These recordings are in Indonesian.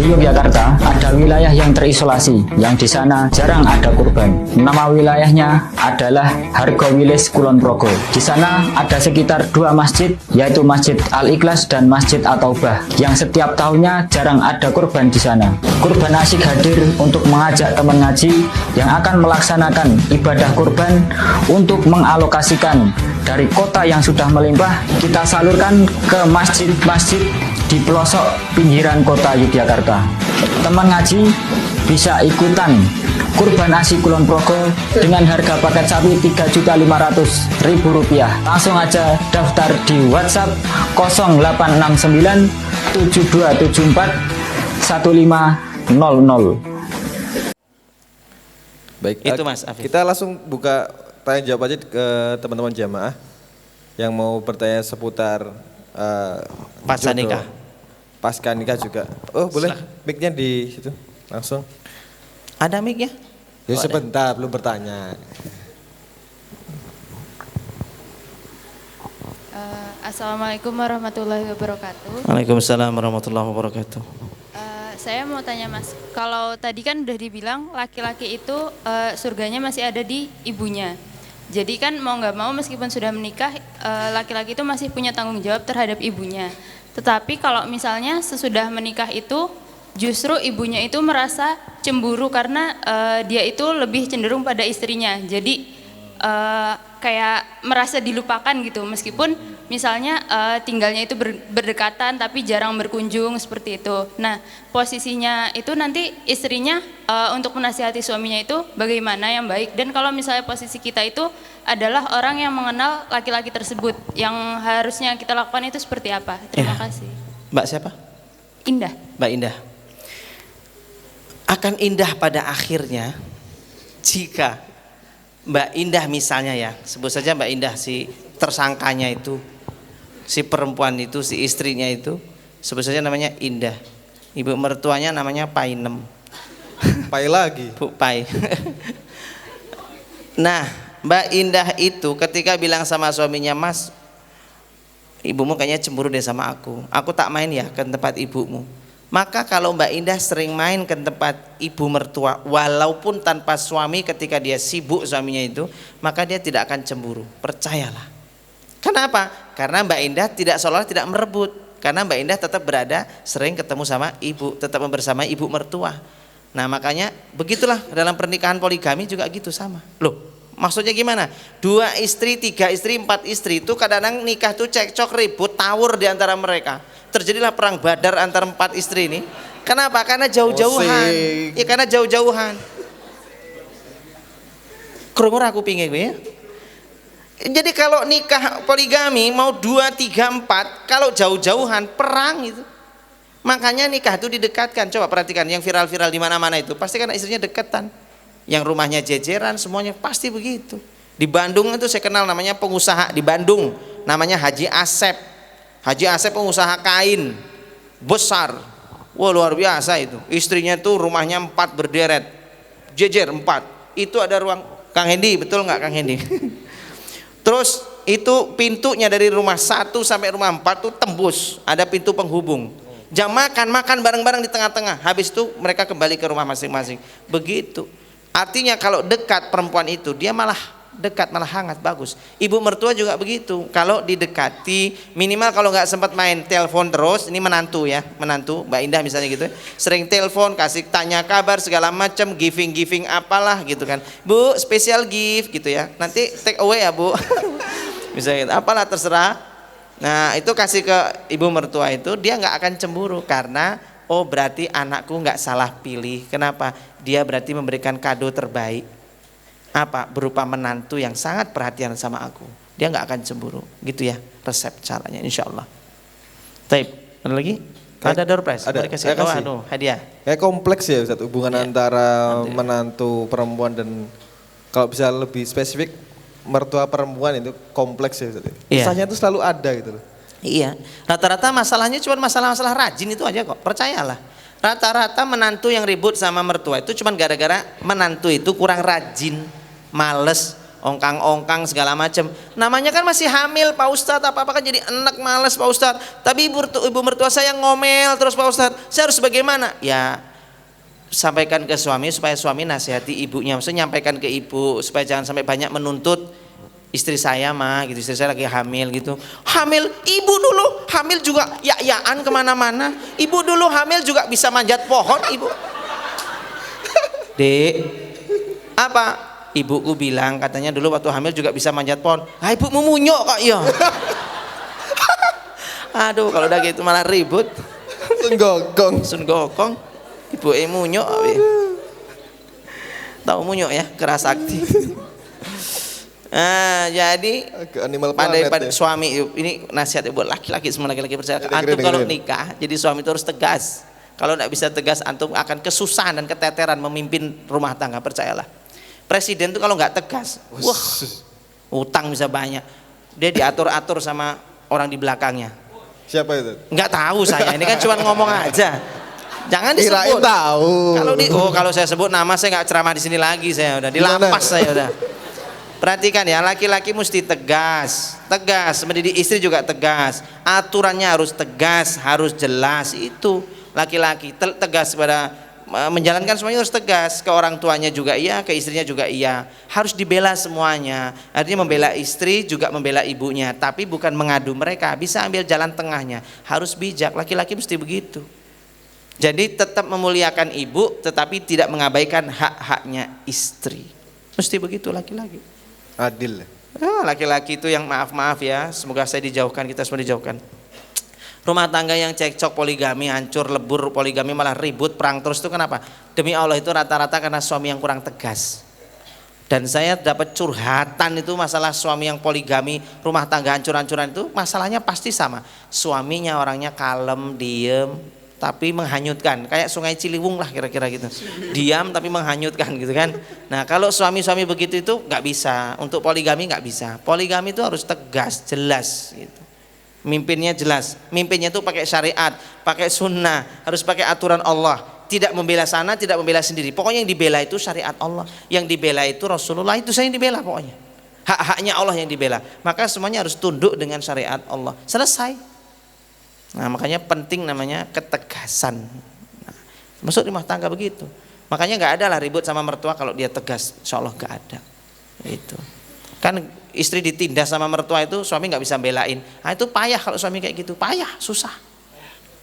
Di Yogyakarta ada wilayah yang terisolasi, yang di sana jarang ada kurban. Nama wilayahnya adalah Hargowilis Kulon Progo. Di sana ada sekitar 2 masjid, yaitu Masjid Al-Ikhlas dan Masjid At-Taubah, yang setiap tahunnya jarang ada kurban di sana. Kurban Asyik hadir untuk mengajak teman ngaji yang akan melaksanakan ibadah kurban untuk mengalokasikan dari kota yang sudah melimpah, kita salurkan ke masjid-masjid di pelosok pinggiran kota Yogyakarta. Teman ngaji bisa ikutan kurban Asyik Kulon Progo dengan harga paket sapi Rp3.500.000. Langsung aja daftar di WhatsApp 0869 7274 1500. Baik, itu Mas Afif. kita langsung buka tanya jawab aja ke teman-teman jamaah yang mau bertanya seputar pasca nikah. Pasca nikah juga. Oh boleh, mic-nya di situ langsung. Ada mic-nya? Ya sebentar, belum bertanya. Assalamualaikum warahmatullahi wabarakatuh. Waalaikumsalam warahmatullahi wabarakatuh. Saya mau tanya Mas, kalau tadi kan udah dibilang laki-laki itu surganya masih ada di ibunya. Jadi kan mau nggak mau meskipun sudah menikah, laki-laki itu masih punya tanggung jawab terhadap ibunya. Tetapi kalau misalnya sesudah menikah itu justru ibunya itu merasa cemburu karena dia itu lebih cenderung pada istrinya. Jadi kayak merasa dilupakan gitu, meskipun misalnya tinggalnya itu berdekatan tapi jarang berkunjung seperti itu. Nah, posisinya itu nanti istrinya untuk menasihati suaminya itu bagaimana yang baik, dan kalau misalnya posisi kita itu adalah orang yang mengenal laki-laki tersebut, yang harusnya kita lakukan itu seperti apa? Terima kasih. Mbak siapa? Indah. Mbak Indah. Akan indah pada akhirnya jika Mbak Indah misalnya ya, sebut saja Mbak Indah si tersangkanya itu, si perempuan itu, si istrinya itu, sebut saja namanya Indah. Ibu mertuanya namanya Painem. Pai lagi. Bu Pai. Nah, Mbak Indah itu ketika bilang sama suaminya, Mas, ibumu kayaknya cemburu deh sama aku tak main ya ke tempat ibumu. Maka kalau Mbak Indah sering main ke tempat ibu mertua walaupun tanpa suami, ketika dia sibuk suaminya itu, maka dia tidak akan cemburu, percayalah. Kenapa? Karena Mbak Indah seolah tidak merebut, karena Mbak Indah tetap berada sering ketemu sama ibu, tetap bersama ibu mertua. Nah makanya begitulah dalam pernikahan poligami juga gitu sama. Loh maksudnya gimana? 2 istri, 3 istri, 4 istri itu kadang-kadang nikah tuh cekcok, ribut, tawur di antara mereka. Terjadilah perang Badar antara 4 istri ini. Kenapa? Karena jauh-jauhan. Ya karena jauh-jauhan. Krungu aku pingin ya. Jadi kalau nikah poligami mau 2, 3, 4, kalau jauh-jauhan perang itu. Makanya nikah itu didekatkan. Coba perhatikan yang viral-viral di mana-mana itu, pasti kan istrinya deketan. Yang rumahnya jejeran semuanya pasti begitu. Di Bandung itu saya kenal namanya pengusaha di Bandung, namanya Haji Asep. Haji Asep pengusaha kain besar, wah luar biasa itu. Istrinya tuh rumahnya 4 berderet, jejer 4. Itu ada ruang, Kang Hendi betul nggak Kang Hendi? Terus itu pintunya dari rumah 1 sampai rumah 4 tuh tembus, ada pintu penghubung. Jam makan bareng-bareng di tengah-tengah. Habis itu mereka kembali ke rumah masing-masing. Begitu. Artinya kalau dekat perempuan itu dia malah dekat, malah hangat, bagus. Ibu mertua juga begitu. Kalau didekati, minimal kalau nggak sempat main telepon terus, ini menantu ya, menantu Mbak Indah misalnya gitu, sering telepon, kasih tanya kabar segala macam, giving apalah gitu kan. Bu, spesial gift gitu ya. Nanti take away ya Bu. Misalnya gitu, apalah terserah. Nah itu kasih ke ibu mertua itu, dia nggak akan cemburu karena oh berarti anakku nggak salah pilih. Kenapa? Dia berarti memberikan kado terbaik. Apa? Berupa menantu yang sangat perhatian sama aku. Dia nggak akan cemburu. Gitu ya resep caranya insya Allah. Taib. Ada lagi? Ada door prize? Ada. Kasih. Hadiah. Kayak kompleks ya Ustaz, hubungan antara menantu perempuan dan kalau bisa lebih spesifik mertua perempuan itu kompleks ya Ustaz. Kisahnya itu selalu ada gitu loh. Iya. Rata-rata masalahnya cuma masalah-masalah rajin itu aja kok. Percayalah. Rata-rata menantu yang ribut sama mertua itu cuma gara-gara menantu itu kurang rajin, males, ongkang-ongkang segala macam. Namanya kan masih hamil Pak Ustadz, apa-apa kan jadi enak, males Pak Ustadz. Tapi ibu mertua saya ngomel terus Pak Ustadz, saya harus bagaimana? Ya sampaikan ke suami supaya suami nasihati ibunya, maksudnya nyampaikan ke ibu supaya jangan sampai banyak menuntut istri saya mah gitu, istri saya lagi hamil gitu. Hamil, ibu dulu hamil juga ya-yaan kemana-mana. Ibu dulu hamil juga bisa manjat pohon ibu. Dek, apa? Ibuku bilang katanya dulu waktu hamil juga bisa manjat pohon. Ah, ibumu munyok kok ya. Aduh, kalau udah gitu malah ribut. Sun gokong. Ibu munyok. Tahu munyok ya, keras sakti. Nah, jadi pada suami ini nasihat buat laki-laki, semua laki-laki percaya. Antum kalau nikah, jadi suami itu harus tegas. Kalau tidak bisa tegas, antum akan kesusahan dan keteteran memimpin rumah tangga, percayalah. Presiden itu kalau nggak tegas, wah, utang bisa banyak. Dia diatur-atur sama orang di belakangnya. Siapa itu? Nggak tahu saya, ini kan cuma ngomong aja. Jangan disebut. Tahu. Kalau saya sebut nama saya nggak ceramah di sini lagi, saya udah dilapas saya udah. Perhatikan ya, laki-laki mesti tegas, mendidik istri juga tegas. Aturannya harus tegas, harus jelas. Itu laki-laki tegas pada menjalankan semuanya, harus tegas ke orang tuanya juga iya, ke istrinya juga iya. Harus dibela semuanya. Artinya membela istri juga membela ibunya, tapi bukan mengadu mereka. Bisa ambil jalan tengahnya. Harus bijak. Laki-laki mesti begitu. Jadi tetap memuliakan ibu, tetapi tidak mengabaikan hak-haknya istri. Mesti begitu laki-laki. Adil. Laki-laki itu yang maaf ya, semoga saya dijauhkan, kita semua dijauhkan. Rumah tangga yang cekcok, poligami, hancur, lebur, poligami malah ribut, perang terus itu kenapa? Demi Allah itu rata-rata karena suami yang kurang tegas. Dan saya dapat curhatan itu masalah suami yang poligami, rumah tangga hancur-hancuran itu masalahnya pasti sama. Suaminya orangnya kalem, diem, tapi menghanyutkan, kayak Sungai Ciliwung lah kira-kira gitu. Diam tapi menghanyutkan gitu kan. Nah kalau suami-suami begitu itu nggak bisa. Untuk poligami nggak bisa. Poligami itu harus tegas, jelas gitu. Mimpinnya jelas, mimpinnya itu pakai syariat, pakai sunnah, harus pakai aturan Allah. Tidak membela sana, tidak membela sendiri. Pokoknya yang dibela itu syariat Allah, yang dibela itu Rasulullah, itu saya yang dibela pokoknya. Hak-haknya Allah yang dibela. Maka semuanya harus tunduk dengan syariat Allah. Selesai. Nah makanya penting namanya ketegasan. Nah, masuk rumah tangga begitu. Makanya nggak ada lah ribut sama mertua kalau dia tegas. Insya Allah nggak ada. Itu kan istri ditindas sama mertua itu suami nggak bisa belain. Nah itu payah kalau suami kayak gitu, payah, susah.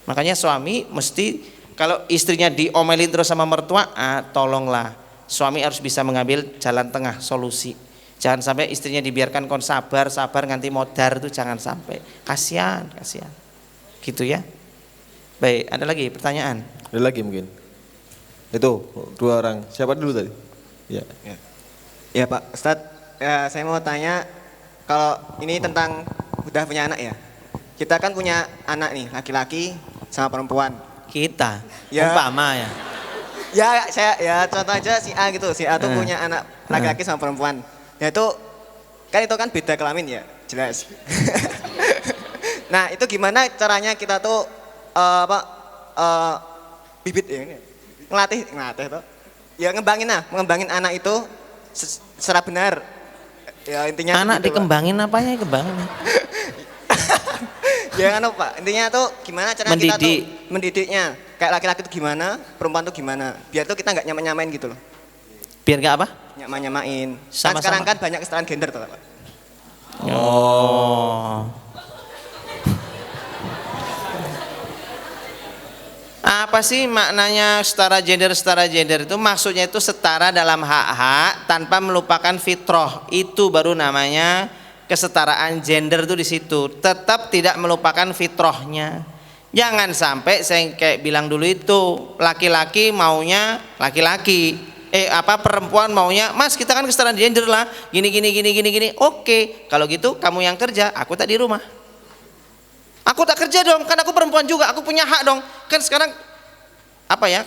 Makanya suami mesti kalau istrinya diomelin terus sama mertua, tolonglah suami harus bisa mengambil jalan tengah, solusi. Jangan sampai istrinya dibiarkan kon sabar nganti modar, itu jangan sampai. Kasihan. Gitu ya. Baik, ada lagi pertanyaan? Ada lagi mungkin. Itu dua orang. Siapa dulu tadi? Ya Pak Ustadz, ya, saya mau tanya, kalau ini tentang udah punya anak ya. Kita kan punya anak nih, laki-laki sama perempuan. Kita, ya. Umpama ya. Ya saya ya contoh aja si A gitu, si A tuh punya anak laki-laki sama perempuan. Ya itu kan beda kelamin ya, jelas. Nah itu gimana caranya kita tuh bibit ya, ngelatih tuh. Ya ngembangin anak itu secara benar. Ya intinya anak gitu, dikembangin Pak. Apanya kembangin? Ya kan Pak, intinya tuh gimana cara kita tuh mendidiknya. Kayak laki-laki tuh gimana, perempuan tuh gimana. Biar tuh kita nggak nyamain gitu loh. Biar nggak apa? Nyamain. Sama-sama. Kan sekarang kan banyak kesetaraan gender tuh Pak. Oh. Apa sih maknanya setara gender itu? Maksudnya itu setara dalam hak-hak tanpa melupakan fitrah. Itu baru namanya kesetaraan gender itu di situ. Tetap tidak melupakan fitrahnya. Jangan sampai saya kayak bilang dulu itu, laki-laki maunya laki-laki. Perempuan maunya, Mas kita kan kesetaraan gender lah. Gini. Oke, kalau gitu kamu yang kerja, aku tak di rumah. Aku tak kerja dong, kan aku perempuan juga, aku punya hak dong. Kan sekarang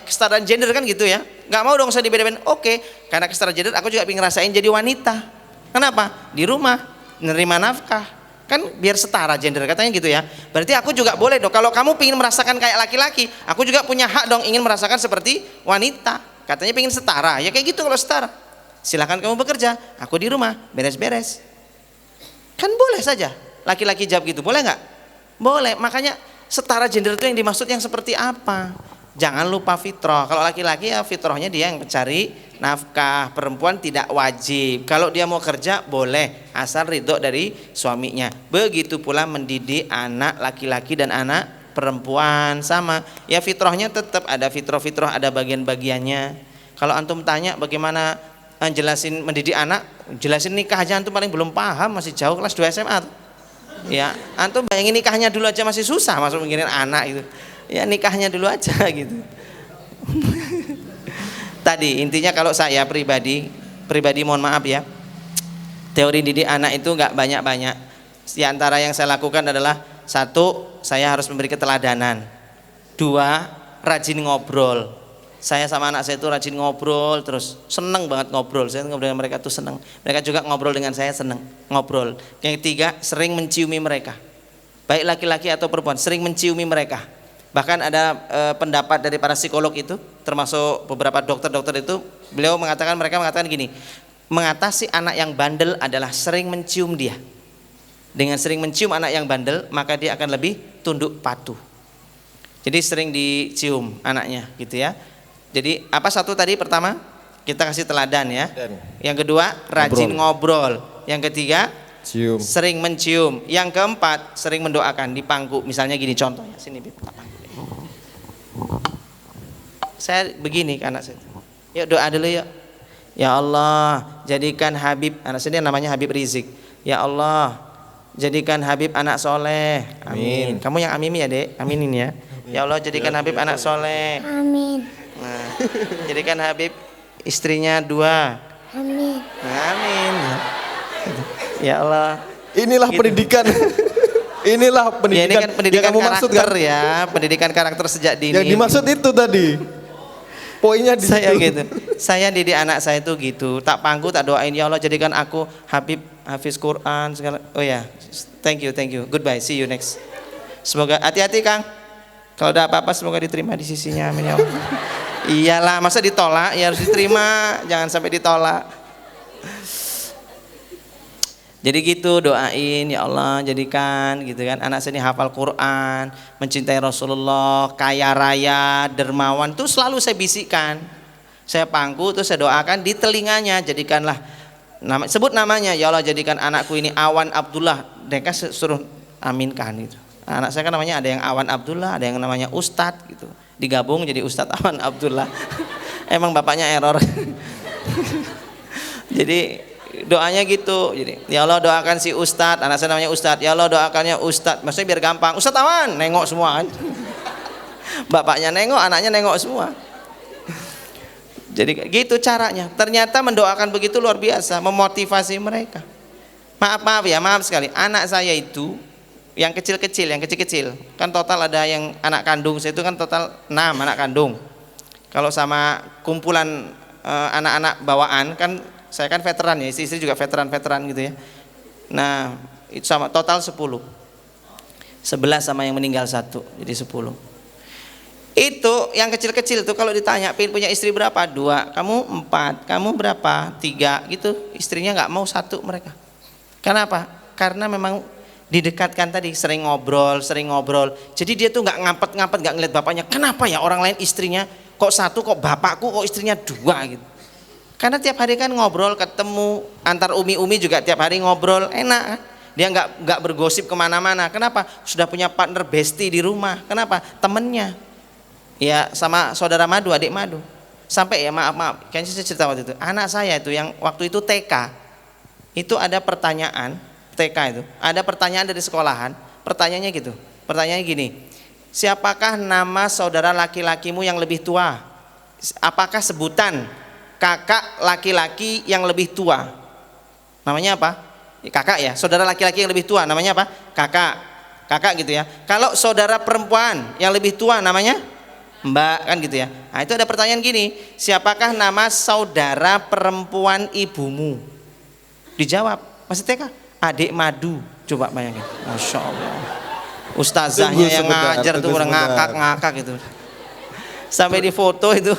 kesetaraan gender kan gitu ya. Nggak mau dong saya dibeda-bedain. Oke, karena kesetaraan gender aku juga pengen ngerasain jadi wanita. Kenapa? Di rumah, menerima nafkah. Kan biar setara gender katanya gitu ya. Berarti aku juga boleh dong. Kalau kamu pengen merasakan kayak laki-laki, aku juga punya hak dong ingin merasakan seperti wanita. Katanya pengen setara. Ya kayak gitu kalau setara. Silahkan kamu bekerja, aku di rumah beres-beres. Kan boleh saja laki-laki jawab gitu, boleh nggak? Boleh. Makanya setara gender itu yang dimaksud yang seperti apa? Jangan lupa fitrah. Kalau laki-laki ya fitrahnya dia yang mencari nafkah. Perempuan tidak wajib. Kalau dia mau kerja boleh, asal ridho dari suaminya. Begitu pula mendidik anak laki-laki dan anak perempuan sama. Ya fitrahnya tetap ada fitrah-fitrah, ada bagian-bagiannya. Kalau antum tanya bagaimana jelasin mendidik anak, jelasin nikah aja antum paling belum paham, masih jauh kelas 2 SMA. Ya, antum bayangin nikahnya dulu aja masih susah, masuk mikirin anak itu. Ya nikahnya dulu aja gitu. Tadi intinya kalau saya pribadi mohon maaf ya, teori didik anak itu nggak banyak-banyak. Di antara yang saya lakukan adalah, satu, saya harus memberi keteladanan. Dua, rajin ngobrol. Saya sama anak saya itu rajin ngobrol, terus seneng banget ngobrol. Saya ngobrol dengan mereka tuh seneng. Mereka juga ngobrol dengan saya seneng ngobrol. Yang ketiga, sering menciumi mereka. Baik laki-laki atau perempuan, sering menciumi mereka. Bahkan ada pendapat dari para psikolog itu, termasuk beberapa dokter-dokter itu, mereka mengatakan gini, mengatasi anak yang bandel adalah sering mencium dia. Dengan sering mencium anak yang bandel, maka dia akan lebih tunduk patuh. Jadi sering dicium anaknya gitu ya. Jadi apa satu tadi? Pertama, kita kasih teladan ya. Yang kedua, rajin ngobrol. Yang ketiga, cium. Sering mencium. Yang keempat, sering mendoakan di pangku. Misalnya gini contohnya, sini Bib, tak pangku. Saya begini ke anak saya. Yuk doa dulu yuk. Ya Allah, jadikan Habib, anak saya namanya Habib Rizik. Ya Allah, jadikan Habib anak soleh. Amin. Kamu yang aminin ya dek, aminin ya. Ya Allah, jadikan Habib anak soleh. Amin. Nah, jadikan Habib istrinya 2. Amin. Amin. Ya Allah. Inilah Gitu. pendidikan. Inilah pendidikan. Ya ini kan pendidikan yang kamu maksud karakter kan? ya, pendidikan karakter sejak dini. Yang dimaksud itu tadi. Poinnya di Saya situ. gitu. Saya didik anak saya itu gitu. Tak pangku, tak doain, ya Allah jadikan aku Habib, hafiz Quran segala. Oh ya, thank you. Goodbye, see you next. Semoga hati-hati Kang. Kalau ada apa-apa semoga diterima di sisinya. Amin ya Allah. Iyalah, masa ditolak? Ya harus diterima, jangan sampai ditolak. Jadi gitu, doain ya Allah jadikan gitu kan anak saya ini hafal Quran, mencintai Rasulullah, kaya raya, dermawan, itu selalu saya bisikkan. Saya pangku terus saya doakan di telinganya, jadikanlah sebut namanya, ya Allah jadikan anakku ini Awan Abdullah. Mereka suruh aminkan gitu. Anak saya kan namanya ada yang Awan Abdullah, ada yang namanya Ustadz gitu. Digabung jadi Ustadz Awan Abdullah. Emang bapaknya error. Jadi doanya gitu. Jadi ya Allah doakan si Ustadz, anak saya namanya Ustadz. Ya Allah doakannya Ustadz. Maksudnya biar gampang. Ustadz Awan, nengok semua kan. Bapaknya nengok, anaknya nengok semua. Jadi gitu caranya. Ternyata mendoakan begitu luar biasa, memotivasi mereka. Maaf sekali. Anak saya itu yang kecil-kecil, kan total ada yang anak kandung saya itu kan total 6 anak kandung. Kalau sama kumpulan anak-anak bawaan kan saya kan veteran ya, istri juga veteran gitu ya. Nah, itu sama total 10. 11 sama yang meninggal 1, jadi 10. Itu yang kecil-kecil tuh kalau ditanya, "Pin punya istri berapa?" 2, "Kamu 4, kamu berapa?" 3 gitu. Istrinya nggak mau 1 mereka. Kenapa? Karena memang didekatkan tadi, sering ngobrol. Jadi dia tuh nggak ngapet, nggak ngeliat bapaknya. Kenapa ya orang lain istrinya kok 1, kok bapakku kok istrinya 2 gitu. Karena tiap hari kan ngobrol, ketemu, antar umi juga tiap hari ngobrol, enak kan? Dia nggak bergosip kemana-mana. Kenapa? Sudah punya partner bestie di rumah. Kenapa? Temennya. Ya sama saudara Madu, adik Madu. Sampai ya maaf, kayaknya saya cerita waktu itu. Anak saya itu yang waktu itu TK, itu ada pertanyaan, TK itu, ada pertanyaan dari sekolahan. Pertanyaannya gitu, pertanyaannya gini, siapakah nama saudara laki-lakimu yang lebih tua? Apakah sebutan kakak laki-laki yang lebih tua? Namanya apa? Kakak ya, saudara laki-laki yang lebih tua namanya apa? Kakak gitu ya. Kalau saudara perempuan yang lebih tua namanya Mbak, kan gitu ya. Nah itu ada pertanyaan gini, siapakah nama saudara perempuan ibumu? Dijawab, masih TK, adik Madu. Coba bayangin, Masya Allah. Ustazahnya yang ngajar tuh ngakak gitu. Sampai di foto itu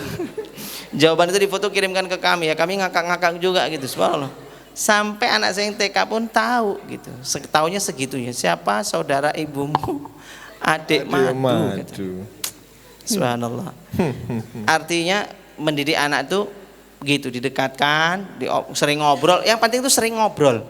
Jawaban itu difoto kirimkan ke kami, ya kami ngakak-ngakak juga gitu, subhanallah. Sampai anak saya yang TK pun tahu gitu, tahunya segitunya. Siapa saudara ibumu? Adik madu. Gitu. Subhanallah. Artinya mendidik anak itu gitu, didekatkan, sering ngobrol. Yang penting itu sering ngobrol.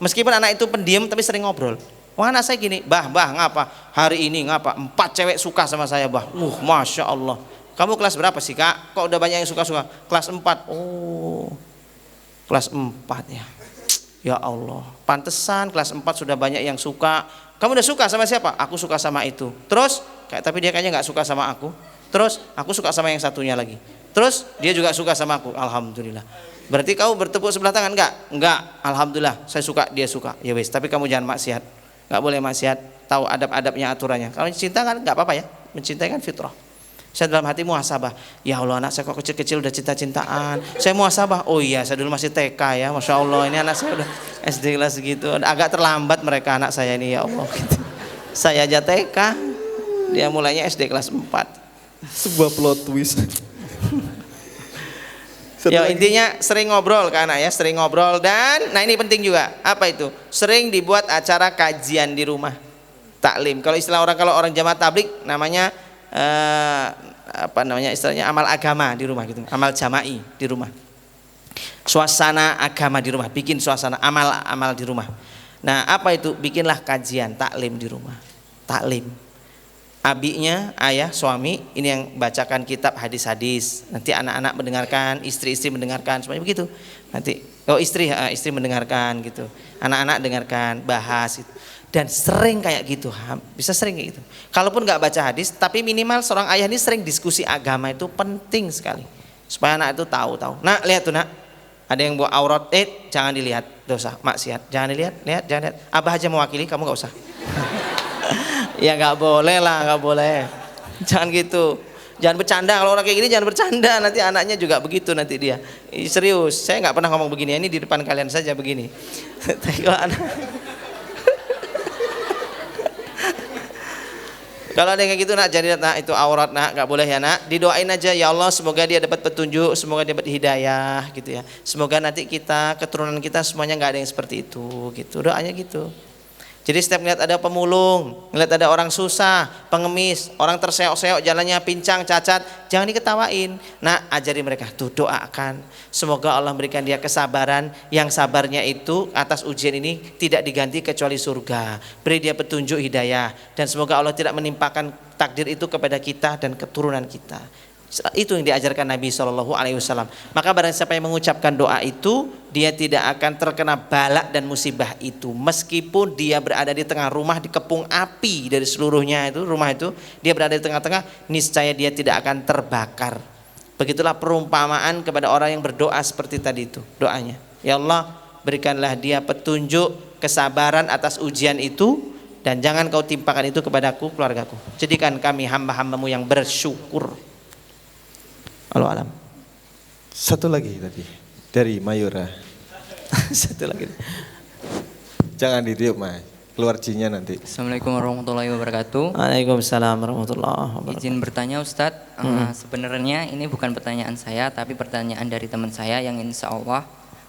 Meskipun anak itu pendiam tapi sering ngobrol. Wah anak saya gini, bah ngapa? Hari ini ngapa? 4 cewek suka sama saya bah. Masya Allah. Kamu kelas berapa sih kak? Kok udah banyak yang suka-suka? Kelas 4. Oh. Kelas 4 ya. Ya Allah, pantesan kelas 4 sudah banyak yang suka. Kamu udah suka sama siapa? Aku suka sama itu. Terus, tapi dia kayaknya nggak suka sama aku. Terus, aku suka sama yang satunya lagi. Terus, dia juga suka sama aku. Alhamdulillah. Berarti kamu bertepuk sebelah tangan? Enggak. Alhamdulillah, saya suka, dia suka. Ya wes, tapi kamu jangan maksiat. Nggak boleh maksiat. Tahu adab-adabnya, aturannya. Kalau cinta kan nggak apa-apa ya. Mencintai kan fitrah. Saya dalam hati muhasabah, ya Allah anak saya kok kecil-kecil udah cinta-cintaan. Saya muhasabah, oh iya saya dulu masih TK ya, Masya Allah ini anak saya udah SD kelas segitu. Agak terlambat mereka anak saya ini ya Allah gitu. Saya aja TK, dia mulainya SD kelas 4. Sebuah plot twist. Ya intinya sering ngobrol ke anak ya, sering ngobrol. Dan nah ini penting juga, apa itu? Sering dibuat acara kajian di rumah, taklim. Kalau istilah kalau orang jamaah tablik namanya istilahnya amal agama di rumah gitu, amal jama'i di rumah, suasana agama di rumah, bikin suasana amal di rumah. Nah apa itu? Bikinlah kajian taklim di rumah, taklim. Abinya, ayah, suami ini yang bacakan kitab hadis-hadis, nanti anak-anak mendengarkan, istri-istri mendengarkan, semuanya begitu. Nanti istri mendengarkan gitu, anak-anak dengarkan, bahas gitu. Dan sering kayak gitu, bisa sering kayak gitu. Kalaupun nggak baca hadis, tapi minimal seorang ayah ini sering diskusi agama itu penting sekali, supaya anak itu tahu. Nah lihat tuh nak, ada yang buat aurat, jangan dilihat, dosa, maksiat, jangan dilihat, jangan lihat. Abah aja mewakili, kamu nggak usah. Ya nggak boleh lah, nggak boleh. Jangan gitu, jangan bercanda. Kalau orang kayak gini jangan bercanda, nanti anaknya juga begitu nanti dia. Serius, saya nggak pernah ngomong begini, ini di depan kalian saja begini. Kalau ada yang kayak gitu nak, jadi nak itu aurat nak, nggak boleh ya nak. Didoain aja ya Allah semoga dia dapat petunjuk, semoga dia dapat hidayah gitu ya. Semoga nanti kita keturunan kita semuanya nggak ada yang seperti itu gitu. Doanya gitu. Jadi setiap ngeliat ada pemulung, ngeliat ada orang susah, pengemis, orang terseok-seok jalannya pincang, cacat, jangan diketawain. Nah ajari mereka tuh, doakan semoga Allah berikan dia kesabaran, yang sabarnya itu atas ujian ini tidak diganti kecuali surga. Beri dia petunjuk hidayah, dan semoga Allah tidak menimpakan takdir itu kepada kita dan keturunan kita. Itu yang diajarkan Nabi SAW. Maka barang siapa yang mengucapkan doa itu, dia tidak akan terkena balak dan musibah itu, meskipun dia berada di tengah rumah dikepung api dari seluruhnya itu rumah itu, dia berada di tengah-tengah, niscaya dia tidak akan terbakar. Begitulah perumpamaan kepada orang yang berdoa seperti tadi itu doanya. Ya Allah berikanlah dia petunjuk, kesabaran atas ujian itu, dan jangan kau timpakan itu kepadaku, keluargaku. Jadikan kami hamba-hambamu yang bersyukur. Halo alam. Satu lagi tadi dari Mayura. Satu lagi. Jangan ditiup mas, keluar jinnya nanti. Assalamualaikum warahmatullahi wabarakatuh. Waalaikumsalam warahmatullahi wabarakatuh. Izin bertanya Ustadz, sebenarnya ini bukan pertanyaan saya, tapi pertanyaan dari teman saya yang insya Allah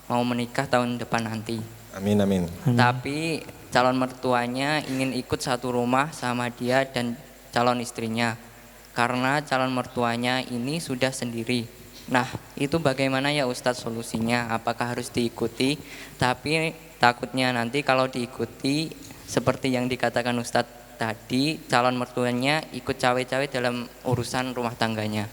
mau menikah tahun depan nanti. Amin amin. Tapi calon mertuanya ingin ikut satu rumah sama dia dan calon istrinya, karena calon mertuanya ini sudah sendiri. Nah itu bagaimana ya Ustadz solusinya? Apakah harus diikuti? Tapi takutnya nanti kalau diikuti seperti yang dikatakan Ustadz tadi, calon mertuanya ikut cawe-cawe dalam urusan rumah tangganya.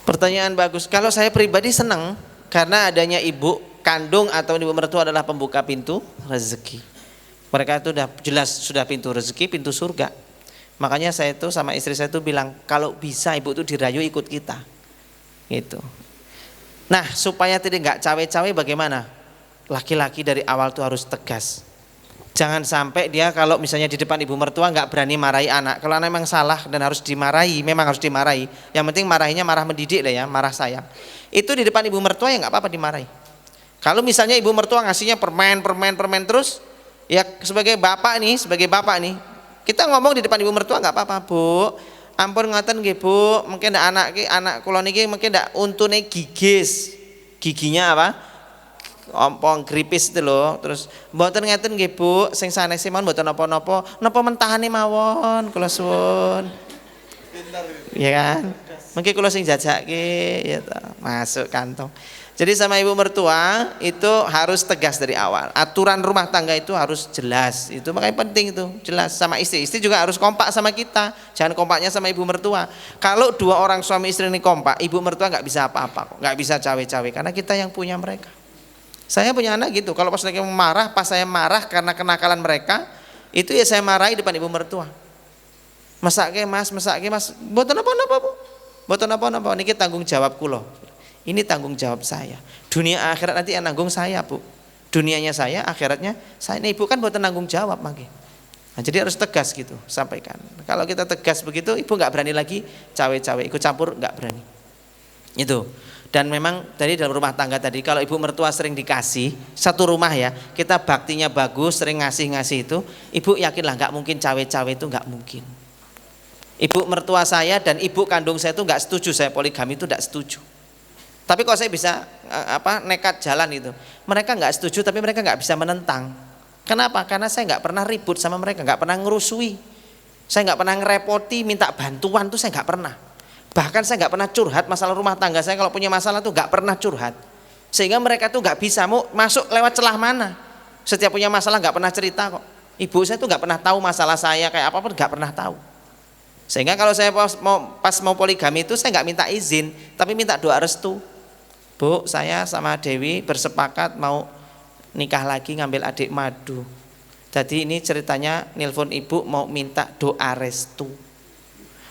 Pertanyaan bagus. Kalau saya pribadi senang karena adanya ibu kandung atau ibu mertua adalah pembuka pintu rezeki. Mereka itu sudah jelas sudah pintu rezeki, pintu surga. Makanya saya itu sama istri saya itu bilang, kalau bisa ibu itu dirayu ikut kita gitu. Nah supaya tidak nggak cawe-cawe bagaimana? Laki-laki dari awal tuh harus tegas. Jangan sampai dia kalau misalnya di depan ibu mertua nggak berani marahi anak. Kalau anak memang salah dan harus dimarahi, memang harus dimarahi. Yang penting marahinya marah mendidik lah ya, marah sayang. Itu di depan ibu mertua ya nggak apa-apa dimarahi. Kalau misalnya ibu mertua ngasihnya permen terus, ya sebagai bapak nih, kita ngomong di depan ibu mertua nggak apa-apa bu, ampun ngoten nggih Bu, mungkin ndak anak kula niki mungkin ndak untune gigis. Giginya apa? Ompong gripis itu loh. Terus mboten ngeten nggih Bu, sing sanese mawon mboten napa-napa, napa mentahane mawon kula suwun. Iya kan? Mungkin kula sing jajake ya masuk kantong. Jadi sama ibu mertua itu harus tegas dari awal. Aturan rumah tangga itu harus jelas. Itu makanya penting itu, jelas sama istri. Istri juga harus kompak sama kita. Jangan kompaknya sama ibu mertua. Kalau dua orang suami istri ini kompak, ibu mertua nggak bisa apa-apa kok. Nggak bisa cawe-cawe karena kita yang punya mereka. Saya punya anak gitu. Kalau pas mereka marah, pas saya marah karena kenakalan mereka, itu ya saya marahi depan ibu mertua. Masake mas, mboten apa-apa Bu. Mboten apa-apa, niki tanggung jawab kula. Ini tanggung jawab saya. Dunia akhirat nanti yang nanggung saya Bu. Dunianya saya, akhiratnya saya. Ini ibu kan buat tanggung jawab mangke. Nah, jadi harus tegas gitu, sampaikan. Kalau kita tegas begitu, ibu nggak berani lagi cawe-cawe, ikut campur nggak berani. Itu. Dan memang tadi dalam rumah tangga tadi, kalau ibu mertua sering dikasih satu rumah ya, kita baktinya bagus, sering ngasih itu, ibu yakinlah nggak mungkin cawe-cawe itu nggak mungkin. Ibu mertua saya dan ibu kandung saya itu nggak setuju saya poligami, itu nggak setuju. Tapi kok saya bisa nekat jalan itu. Mereka nggak setuju tapi mereka nggak bisa menentang. Kenapa? Karena saya nggak pernah ribut sama mereka, nggak pernah ngerusui. Saya nggak pernah ngerepoti, minta bantuan tuh saya nggak pernah. Bahkan saya nggak pernah curhat masalah rumah tangga saya, kalau punya masalah tuh nggak pernah curhat. Sehingga mereka tuh nggak bisa mau masuk lewat celah mana. Setiap punya masalah nggak pernah cerita kok. Ibu saya tuh nggak pernah tahu masalah saya kayak apa pun, nggak pernah tahu. Sehingga kalau saya pas mau poligami itu saya nggak minta izin, tapi minta doa restu. Bu, saya sama Dewi bersepakat mau nikah lagi ngambil adik madu. Jadi ini ceritanya nelpon ibu mau minta doa restu.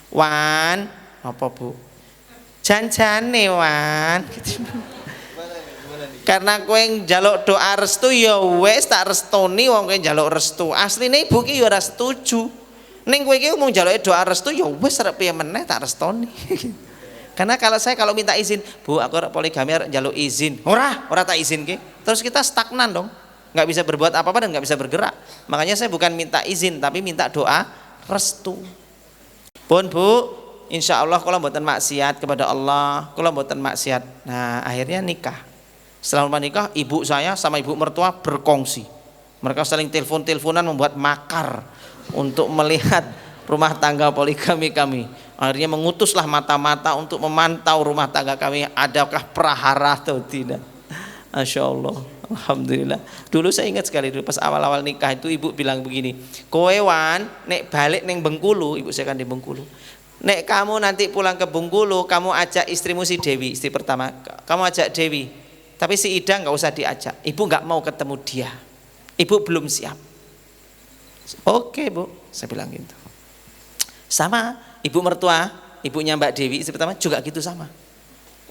Wan, apa Bu? Jan-jane Wan. Karena kowe njaluk doa restu ya wis tak restoni, wong kowe njaluk restu. Asline ibu ki ya ora setuju. Ning kowe iki mau njaluke doa restu ya wis arep piye meneh tak restoni. Karena kalau minta izin, Bu, aku poligami njaluk izin. Ora tak izin ke. Terus kita stagnan dong. Nggak bisa berbuat apa-apa dan nggak bisa bergerak. Makanya saya bukan minta izin tapi minta doa restu. Pun Bu, insya Allah kalau mboten maksiat kepada Allah, kalau mboten maksiat. Nah, akhirnya nikah. Setelah menikah, ibu saya sama ibu mertua berkongsi. Mereka saling telepon-teleponan membuat makar untuk melihat rumah tangga poligami kami. Akhirnya mengutuslah mata-mata untuk memantau rumah tangga kami, adakah prahara atau tidak. Masya Allah, alhamdulillah. Dulu saya ingat sekali dulu pas awal-awal nikah itu ibu bilang begini, kowe Wan nek balik neng Bengkulu, ibu saya kan di Bengkulu. Nek kamu nanti pulang ke Bengkulu, kamu ajak istrimu si Dewi, istri pertama, kamu ajak Dewi. Tapi si Ida nggak usah diajak. Ibu nggak mau ketemu dia. Ibu belum siap. Oke Bu, saya bilang gitu. Sama ibu mertua, ibunya Mbak Dewi istri pertama juga gitu sama.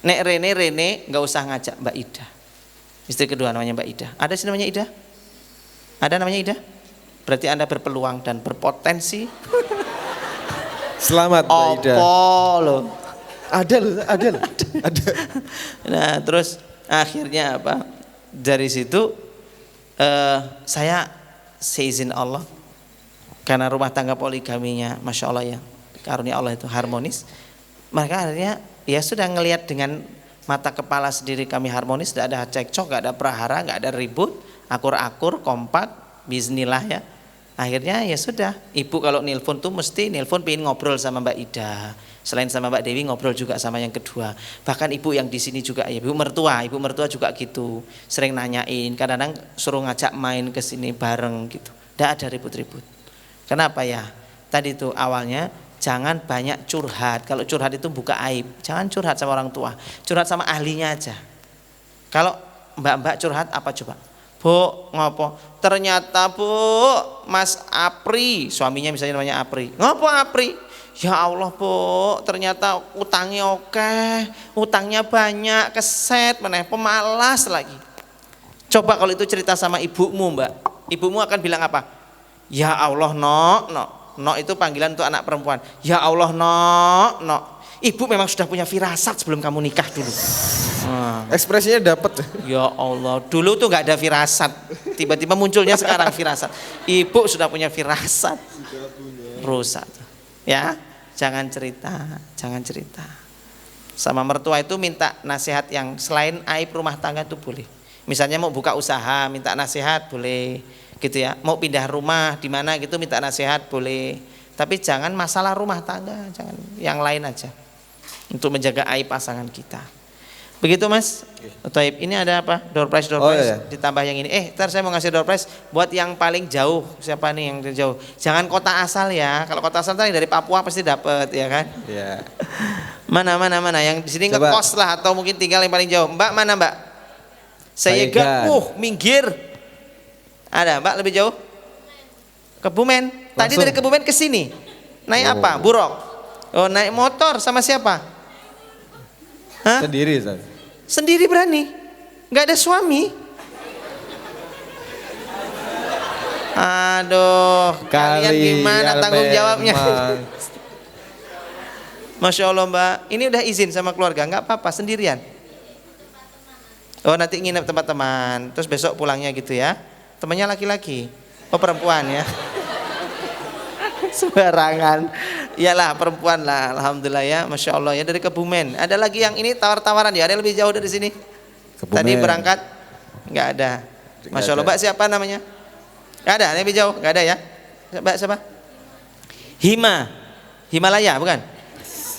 Nek Rene nggak usah ngajak Mbak Ida. Istri kedua namanya Mbak Ida. Ada sih namanya Ida? Ada namanya Ida? Berarti Anda berpeluang dan berpotensi. Selamat Mbak Ida. Loh. Ada loh. Ada. Nah terus akhirnya apa? Dari situ saya seizin Allah. Karena rumah tangga poligaminya Masya Allah ya, karunia Allah itu harmonis. Maka akhirnya ya sudah ngelihat dengan mata kepala sendiri kami harmonis, tidak ada cekcok, tidak ada prahara, tidak ada ribut, akur-akur, kompak, bismillah ya. Akhirnya ya sudah, ibu kalau nelpon tuh mesti nelpon pengen ngobrol sama Mbak Ida. Selain sama Mbak Dewi ngobrol juga sama yang kedua. Bahkan ibu yang di sini juga ya, ibu mertua juga gitu. Sering nanyain, kadang-kadang suruh ngajak main ke sini bareng gitu. Tidak ada ribut-ribut. Kenapa ya? Tadi itu awalnya jangan banyak curhat. Kalau curhat itu buka aib. Jangan curhat sama orang tua. Curhat sama ahlinya aja. Kalau mbak-mbak curhat apa coba? Bu, ngopo? Ternyata Bu, Mas Apri, suaminya misalnya namanya Apri. Ngopo Apri? Ya Allah Bu, ternyata utangnya oke, utangnya banyak, keset, meneh pemalas lagi. Coba kalau itu cerita sama ibumu Mbak. Ibumu akan bilang apa? Ya Allah no itu panggilan untuk anak perempuan. Ya Allah no. Ibu memang sudah punya firasat sebelum kamu nikah dulu. Ekspresinya dapat. Ya Allah, dulu tuh nggak ada firasat. Tiba-tiba munculnya sekarang firasat. Ibu sudah punya firasat. Rusak. Ya, jangan cerita, jangan cerita. Sama mertua itu minta nasihat yang selain aib rumah tangga itu boleh. Misalnya mau buka usaha, minta nasihat boleh, gitu ya. Mau pindah rumah di mana gitu, minta nasihat boleh. Tapi jangan masalah rumah tangga, jangan yang lain aja. Untuk menjaga aib pasangan kita. Begitu Mas. Taib, ini ada apa? Door prize iya. ditambah yang ini. Ntar saya mau ngasih door prize buat yang paling jauh. Siapa nih yang jauh? Jangan kota asal ya. Kalau kota asal tadi dari Papua pasti dapat ya kan? Iya. Mana yang di sini Coba. ngekos lah atau mungkin tinggal yang paling jauh. Mbak mana Mbak? Saya Sayegan. minggir. Ada Mbak lebih jauh? Kebumen. Tadi Langsung. dari Kebumen ke sini. Naik apa? Buruk. Oh, naik motor sama siapa? Hah? Sendiri Ustaz. Sendiri berani? Nggak ada suami? Aduh, kalian gimana tanggung jawabnya? Masya Allah Mbak, ini udah izin sama keluarga, nggak apa-apa sendirian. Oh nanti nginep tempat teman, terus besok pulangnya gitu ya. Temannya laki-laki, oh perempuan ya. Sembarangan. Iyalah perempuan lah, alhamdulillah ya, masya Allah ya dari Kebumen. Ada lagi yang ini tawar-tawaran ya, ada yang lebih jauh dari sini. Kebumen. Tadi berangkat nggak ada. Masya Allah, Mbak siapa namanya? Nggak ada, yang lebih jauh nggak ada ya. Mbak siapa? Himalaya bukan?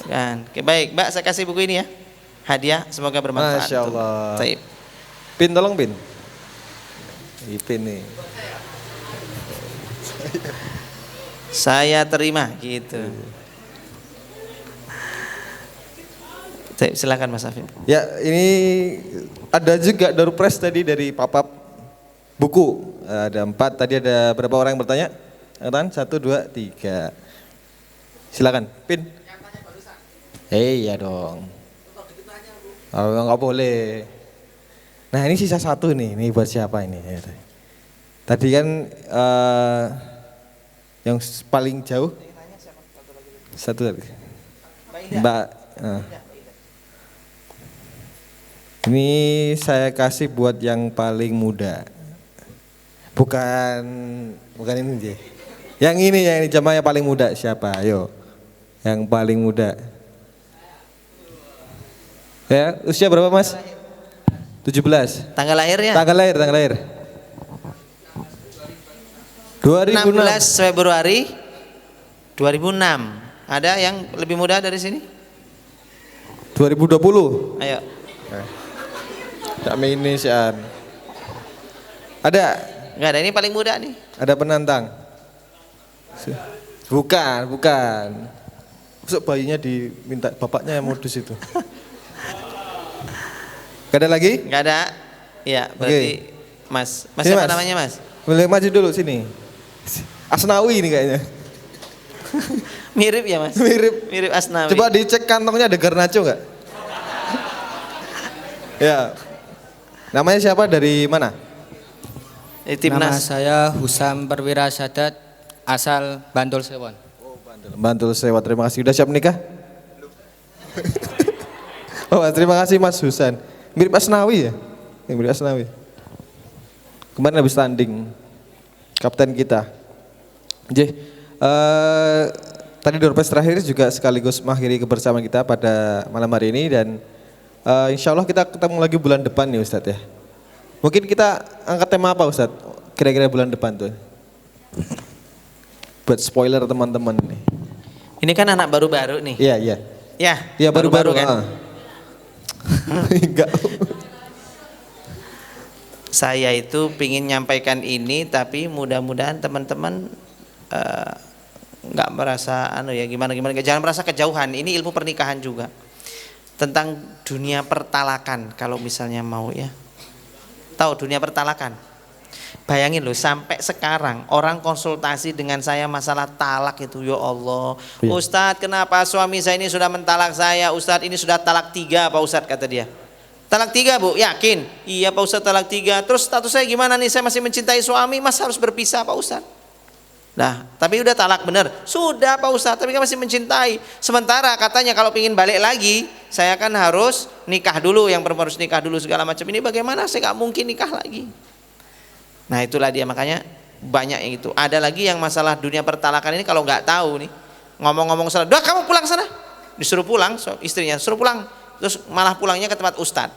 Kan, oke, baik Mbak saya kasih buku ini ya, hadiah, semoga bermanfaat. Masya Allah. Taib. Pin tolong Pin. Ini Pin nih. Saya terima gitu. Silakan Mas Afif. Ya ini ada juga door prize tadi dari Papap buku. Ada 4, tadi ada berapa orang yang bertanya? Angkatan 1, 2, 3. Silakan, Pin. Iya dong. Oh, nggak boleh. Nah ini sisa 1 nih, ini buat siapa ini? Tadi kan yang paling jauh 1 lagi. Mbak. Ini saya kasih buat yang paling muda. Bukan ini deh. Yang ini jamaah yang paling muda siapa? Ayo. Yang paling muda. Ya, usia berapa Mas? 17. Tanggal lahirnya? Tanggal lahir. 2006. 16 Februari 2006. Ada yang lebih muda dari sini? 2020. Ayo. Kami ini Sian. Ada? Enggak ada, ini paling muda nih. Ada penantang? Bukan. Masuk bayinya diminta bapaknya yang modus itu. Gak ada lagi? Enggak ada. Ya, berarti Mas. Mas Sini, siapa Mas. namanya Mas? Boleh maju dulu sini. Asnawi ini kayaknya. Mirip ya Mas? Mirip Asnawi. Coba dicek kantongnya ada Garnacho nggak? Ya. Namanya siapa, dari mana? Di Nama Timnas. saya Husam Perwira Sadat, asal Bantul Sewon. Bantul Sewa, terima kasih. Udah siap menikah? Oh, terima kasih Mas Husan. Mirip Asnawi ya? Mirip Asnawi. Kemarin habis tanding. Kapten kita. Tadi door prize terakhir juga sekaligus mengakhiri kebersamaan kita pada malam hari ini, dan insya Allah kita ketemu lagi bulan depan nih Ustadz ya. Mungkin kita angkat tema apa Ustadz? Kira-kira bulan depan tuh. Buat spoiler teman-teman nih. Ini kan anak baru-baru nih. Iya. Ya, Baru-baru kan. Enggak. Saya itu pingin nyampaikan ini, tapi mudah-mudahan teman-teman nggak merasa gimana, jangan merasa kejauhan. Ini ilmu pernikahan juga, tentang dunia pertalakan. Kalau misalnya mau ya, tahu dunia pertalakan? Bayangin loh, sampai sekarang orang konsultasi dengan saya masalah talak itu, ya Allah, Ustadz kenapa suami saya ini sudah mentalak saya, Ustadz ini sudah talak 3 Pak Ustadz, kata dia. Talak 3 Bu, yakin? Iya Pak Ustadz, talak 3. Terus status saya gimana nih, saya masih mencintai suami, mas harus berpisah Pak Ustadz. Nah, tapi udah talak bener. Sudah Pak Ustadz, tapi kan masih mencintai. Sementara katanya kalau ingin balik lagi, saya kan harus nikah dulu, yang perempuan harus nikah dulu segala macam. Ini bagaimana, saya gak mungkin nikah lagi. Nah itulah dia, makanya banyak yang itu. Ada lagi yang masalah dunia pertalakan ini, kalau nggak tahu nih, ngomong-ngomong salah, "Dah kamu pulang sana." Disuruh pulang, istrinya suruh pulang. Terus malah pulangnya ke tempat ustadz.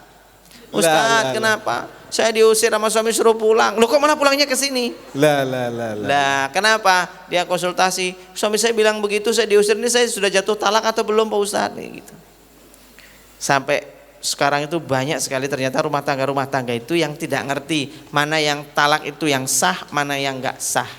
"Ustadz, kenapa? Saya diusir sama suami suruh pulang." "Loh kok malah pulangnya ke sini?" Lah, kenapa? Dia konsultasi, "Suami saya bilang begitu, saya diusir, ini saya sudah jatuh talak atau belum Pak Ustadz?" Gitu. Sampai sekarang itu banyak sekali ternyata rumah tangga itu yang tidak ngerti mana yang talak itu yang sah, mana yang enggak sah.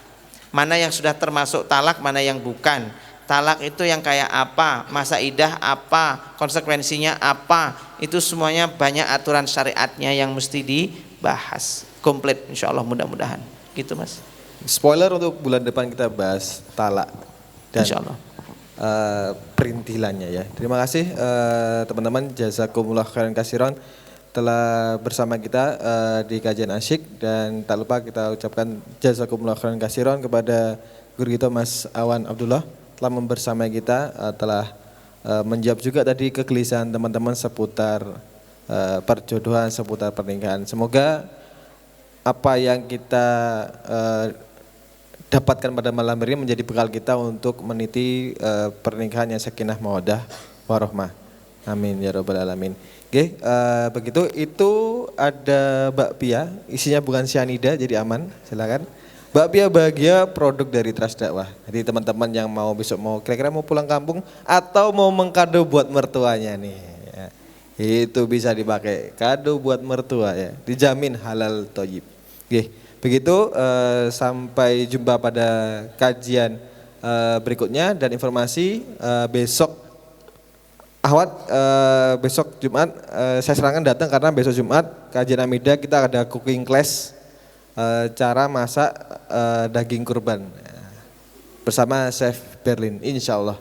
Mana yang sudah termasuk talak, mana yang bukan. Talak itu yang kayak apa, masa idah apa, konsekuensinya apa, itu semuanya banyak aturan syariatnya yang mesti dibahas. Komplit insya Allah mudah-mudahan. Gitu Mas. Spoiler untuk bulan depan kita bahas talak dan Insya Allah. perintilannya ya. Terima kasih teman-teman, jazakumullah khairan kasiron telah bersama kita di kajian asyik, dan tak lupa kita ucapkan jazakumullah khairan kasiron kepada guru kita Mas Awan Abdullah telah membersamai kita, telah menjawab juga tadi kegelisahan teman-teman seputar perjodohan, seputar pernikahan. Semoga apa yang kita dapatkan pada malam ini menjadi bekal kita untuk meniti pernikahan yang sakinah mawaddah warahmah. Amin ya rabbal alamin. Oke, begitu itu ada bakpia, isinya bukan cyanida jadi aman, silakan. Bakpia Bahagia produk dari Trust Dakwah. Jadi teman-teman yang mau besok mau kira-kira mau pulang kampung atau mau mengkado buat mertuanya nih, ya, itu bisa dipakai kado buat mertua ya, dijamin halal thayyib. Oke, begitu sampai jumpa pada kajian berikutnya, dan informasi besok Ahwat, besok Jumat saya serangan datang karena besok Jumat kajian Amidah kita ada cooking class. Cara masak daging kurban bersama Chef Berlin, insya Allah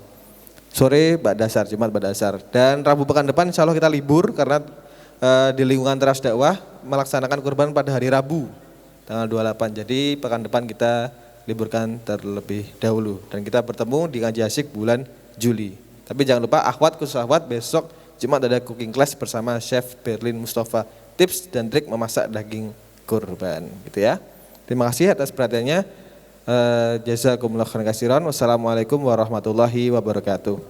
sore Ba'dasar, Jumat Ba'dasar, dan Rabu pekan depan insya Allah kita libur karena di lingkungan Trust Dakwah melaksanakan kurban pada hari Rabu tanggal 28, jadi pekan depan kita liburkan terlebih dahulu dan kita bertemu di Ngaji Asyik bulan Juli. Tapi jangan lupa akhwat, khusus akhwat, besok Jumat ada cooking class bersama Chef Berlin Mustafa, tips dan trik memasak daging kurban, gitu ya. Terima kasih atas perhatiannya. Jazakumullah khairan katsiran. Wassalamualaikum warahmatullahi wabarakatuh.